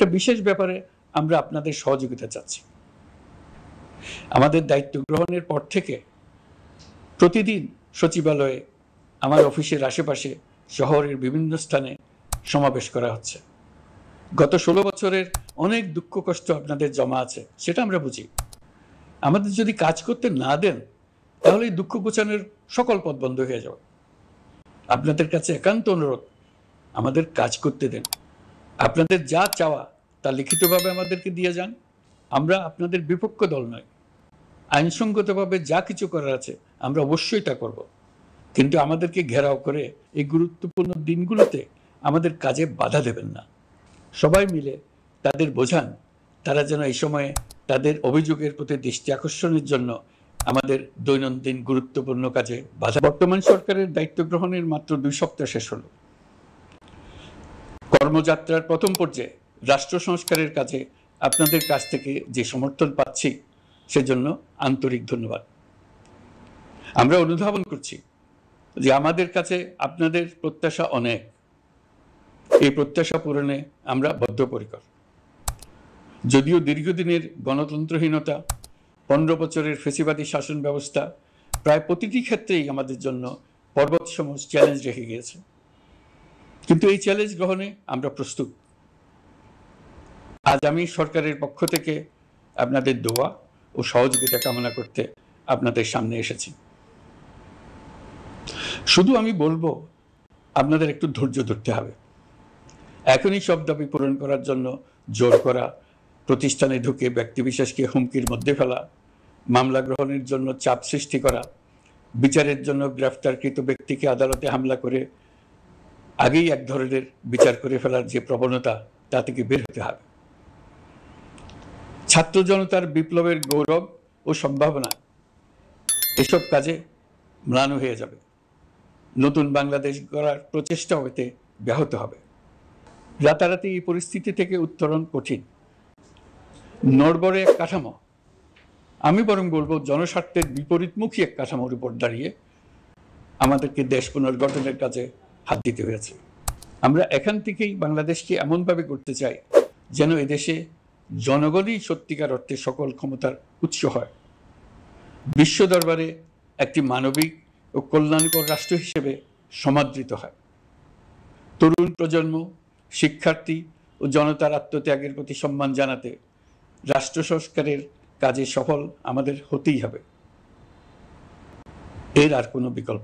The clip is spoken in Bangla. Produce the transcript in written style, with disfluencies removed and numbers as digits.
একটা বিশেষ ব্যাপারে আমরা আপনাদের সহযোগিতা চাচ্ছি। আমাদের দায়িত্ব গ্রহণের পর থেকে প্রতিদিন সচিবালয়ে, আমার অফিসের আশেপাশে, শহরের বিভিন্ন স্থানে সমাবেশ করা হচ্ছে। গত 16 বছরের অনেক দুঃখ কষ্ট আপনাদের জমা আছে, সেটা আমরা বুঝি। আমাদের যদি কাজ করতে না দেন, তাহলে এই দুঃখ ঘোচানোর সকল পথ বন্ধ হয়ে যাবে। আপনাদের কাছে একান্ত অনুরোধ, আমাদের কাজ করতে দেন। আপনাদের যা চাওয়া তা লিখিতভাবে আমাদেরকে দিয়ে যান। আমরা আপনাদের বিপক্ষ দল নয়। আইনসঙ্গতভাবে যা কিছু করার আছে আমরা অবশ্যই তা করব, কিন্তু আমাদেরকে ঘেরাও করে এই গুরুত্বপূর্ণ দিনগুলোতে আমাদের কাজে বাধা দেবেন না। সবাই মিলে তাদের বোঝান, তারা যেন এই সময়ে তাদের অভিযোগের প্রতি দৃষ্টি আকর্ষণের জন্য আমাদের দৈনন্দিন গুরুত্বপূর্ণ কাজে বাধা। বর্তমান সরকারের দায়িত্ব গ্রহণের মাত্র 2 সপ্তাহ শেষ হলো। কর্মযাত্রার প্রথম পর্যায়ে রাষ্ট্র সংস্কারের কাজে আপনাদের কাছ থেকে যে সমর্থন পাচ্ছি, সেজন্য আন্তরিক ধন্যবাদ। আমরা অনুধাবন করছি যে আমাদের কাছে আপনাদের প্রত্যাশা অনেক। এই প্রত্যাশা পূরণে আমরা বদ্ধপরিকর। যদিও দীর্ঘদিনের গণতন্ত্রহীনতা, 15 বছরের ফেসিবাদী শাসন ব্যবস্থা প্রায় প্রতিটি ক্ষেত্রেই আমাদের জন্য পর্বতসম চ্যালেঞ্জ রেখে গিয়েছে, কিন্তু এই চ্যালেঞ্জ গ্রহণে আমরা প্রস্তুত। আজ আমি সরকারের পক্ষ থেকে আপনাদের দোয়া ও সহযোগিতা কামনা করতে আপনাদের সামনে এসেছি। শুধু আমি বলবো, আপনাদের একটু ধৈর্য ধরতে হবে। এখনই সব দাবি পূরণ করার জন্য জোর করা, প্রতিষ্ঠানে ঢুকে ব্যক্তিবিশেষকে হুমকির মধ্যে ফেলা, মামলা গ্রহণের জন্য চাপ সৃষ্টি করা, বিচারের জন্য গ্রেফতারকৃত ব্যক্তিকে আদালতে হামলা করে আগেই এক ধরনের বিচার করে ফেলার যে প্রবণতা, তা থেকে বের হতে হবে। ছাত্র জনতার বিপ্লবের গৌরব ও সম্ভাবনা এসব কাজে ম্লান হয়ে যাবে। নতুন বাংলাদেশ গড়ার প্রচেষ্টা হতে ব্যাহত হবে। রাতারাতি এই পরিস্থিতি থেকে উত্তরণ কঠিন। নড়বড়ে এক কাঠামো, আমি বরং বলবো জনস্বার্থের বিপরীতমুখী এক কাঠামোর উপর দাঁড়িয়ে আমাদেরকে দেশ পুনর্গঠনের কাজে হাত দিতে হয়েছে। আমরা এখান থেকেই বাংলাদেশকে এমনভাবে করতে চাই যেন এদেশে জনগণই সত্যিকার অর্থে সকল ক্ষমতার উৎস হয়, বিশ্ব দরবারে একটি মানবিক ও কল্যাণকর রাষ্ট্র হিসেবে সমাদৃত হয়। তরুণ প্রজন্ম, শিক্ষার্থী ও জনতার আত্মত্যাগের প্রতি সম্মান জানাতে রাষ্ট্র সংস্কারের কাজে সফল আমাদের হতেই হবে। এর আর কোনো বিকল্প